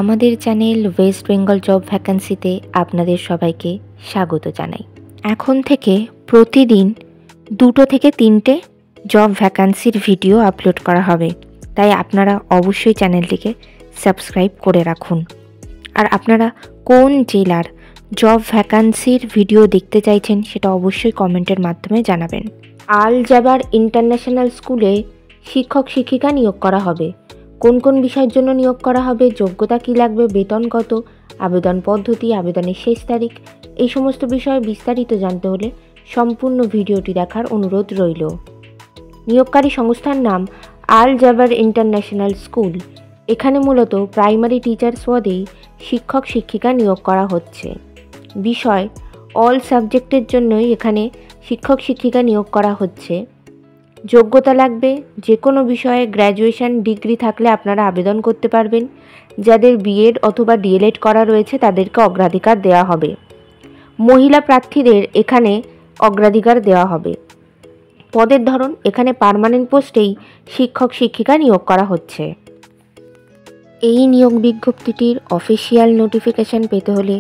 আমাদের channel West Bengal job ভ্যাকান্সিতে আপনাদের সবাইকে স্বাগত জানাই। এখন থেকে প্রতিদিন 2 থেকে 3টে জব ভ্যাকান্সির ভিডিও আপলোড করা হবে, তাই আপনারা অবশ্যই চ্যানেলটিকে সাবস্ক্রাইব করে রাখুন। আর আপনারা কোন জেলার জব ভ্যাকান্সির ভিডিও দেখতে চাইছেন সেটা অবশ্যই কমেন্টের মাধ্যমে জানাবেন। আল জাবার ইন্টারন্যাশনাল স্কুলে শিক্ষক শিক্ষিকা নিয়োগ করা হবে। কোন কোন বিষয়ের জন্য নিয়োগ করা হবে, যোগ্যতা কী লাগবে, বেতন কত, আবেদন পদ্ধতি, আবেদনের শেষ তারিখ, এই সমস্ত বিষয়ে বিস্তারিত জানতে হলে সম্পূর্ণ ভিডিওটি দেখার অনুরোধ রইল। নিয়োগকারী সংস্থার নাম আল জাবার ইন্টারন্যাশনাল স্কুল। এখানে মূলত প্রাইমারি টিচার্স পদেই শিক্ষক শিক্ষিকা নিয়োগ করা হচ্ছে। বিষয় অল সাবজেক্টের জন্যই এখানে শিক্ষক শিক্ষিকা নিয়োগ করা হচ্ছে। যোগ্যতা লাগবে যে কোনো বিষয়ে গ্র্যাজুয়েশন ডিগ্রি থাকলে আপনারা আবেদন করতে পারবেন। যাদের বিএড অথবা ডিএলএড করা রয়েছে তাদেরকে অগ্রাধিকার দেওয়া হবে। মহিলা প্রার্থীদের এখানে অগ্রাধিকার দেওয়া হবে। পদের ধরন এখানে পার্মানেন্ট পোস্টেই শিক্ষক শিক্ষিকা নিয়োগ করা হচ্ছে। এই নিয়োগ বিজ্ঞপ্তিটির অফিসিয়াল নোটিফিকেশান পেতে হলে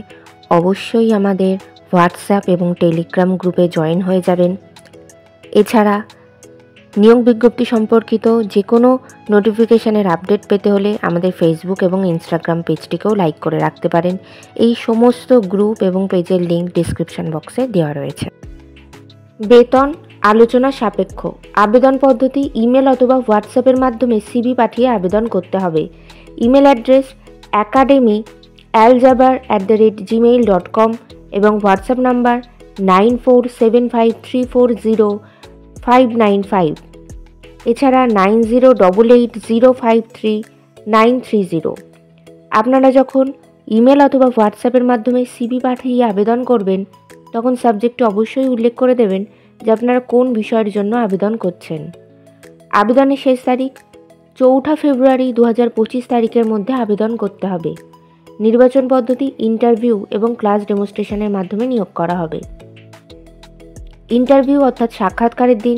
অবশ্যই আমাদের হোয়াটসঅ্যাপ এবং টেলিগ্রাম গ্রুপে জয়েন হয়ে যাবেন। এছাড়া নিয়োগ বিজ্ঞপ্তি সম্পর্কিত যে কোনো নোটিফিকেশানের আপডেট পেতে হলে আমাদের ফেসবুক এবং ইনস্টাগ্রাম পেজটিকেও লাইক করে রাখতে পারেন। এই সমস্ত গ্রুপ এবং পেজের লিঙ্ক ডিসক্রিপশন বক্সে দেওয়া রয়েছে। বেতন আলোচনা সাপেক্ষ। আবেদন পদ্ধতি ইমেল অথবা হোয়াটসঅ্যাপের মাধ্যমে সিভি পাঠিয়ে আবেদন করতে হবে। ইমেল অ্যাড্রেস academy@gmail.com এবং হোয়াটসঅ্যাপ নাম্বার 9475340595। এছাড়া 9088053930। আপনারা যখন ইমেল অথবা হোয়াটসঅ্যাপের মাধ্যমে সিভি পাঠিয়ে আবেদন করবেন তখন সাবজেক্টে অবশ্যই উল্লেখ করে দেবেন যে আপনারা কোন বিষয়ের জন্য আবেদন করছেন। আবেদনের শেষ তারিখ 4 ফেব্রুয়ারি 2025 তারিখের মধ্যে আবেদন করতে হবে। নির্বাচন পদ্ধতি ইন্টারভিউ এবং ক্লাস ডেমনস্ট্রেশনের মাধ্যমে নিয়োগ করা হবে। ইন্টারভিউ অর্থাৎ সাক্ষাৎকারের দিন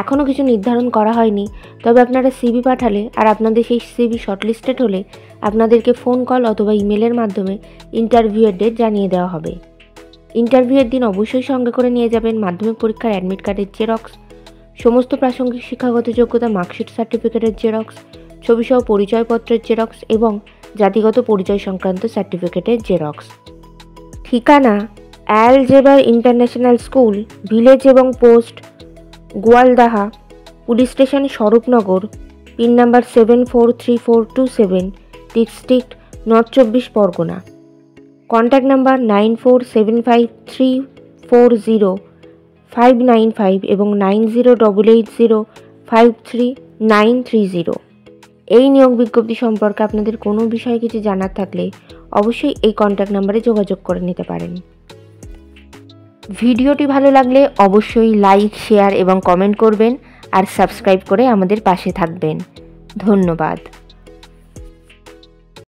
এখনও কিছু নির্ধারণ করা হয়নি, তবে আপনারা সিভি পাঠালে আর আপনাদের সেই সিভি শর্টলিস্টেড হলে আপনাদেরকে ফোন কল অথবা ইমেলের মাধ্যমে ইন্টারভিউয়ের ডেট জানিয়ে দেওয়া হবে। ইন্টারভিউয়ের দিন অবশ্যই সঙ্গে করে নিয়ে যাবেন মাধ্যমিক পরীক্ষার অ্যাডমিট কার্ডের জেরক্স, সমস্ত প্রাসঙ্গিক শিক্ষাগত যোগ্যতা মার্কশিট সার্টিফিকেটের জেরক্স, ছবিসহ পরিচয়পত্রের জেরক্স এবং জাতিগত পরিচয় সংক্রান্ত সার্টিফিকেটের জেরক্স। ঠিকানা Al Jabar international school, village এবং post Goaldaha, police station Swarupnagar, pin number 743427, district north 24 Pargana. Contact number 9475340595 এবং 9088053930। এই নিয়োগ বিজ্ঞপ্তি সম্পর্কে আপনাদের কোনো বিষয়ে কিছু জানার থাকলে অবশ্যই এই কন্ট্যাক্ট নাম্বারে যোগাযোগ করে নিতে পারেন। ভিডিওটি ভালো লাগলে অবশ্যই লাইক, শেয়ার এবং কমেন্ট করবেন আর সাবস্ক্রাইব করে আমাদের পাশে থাকবেন। ধন্যবাদ।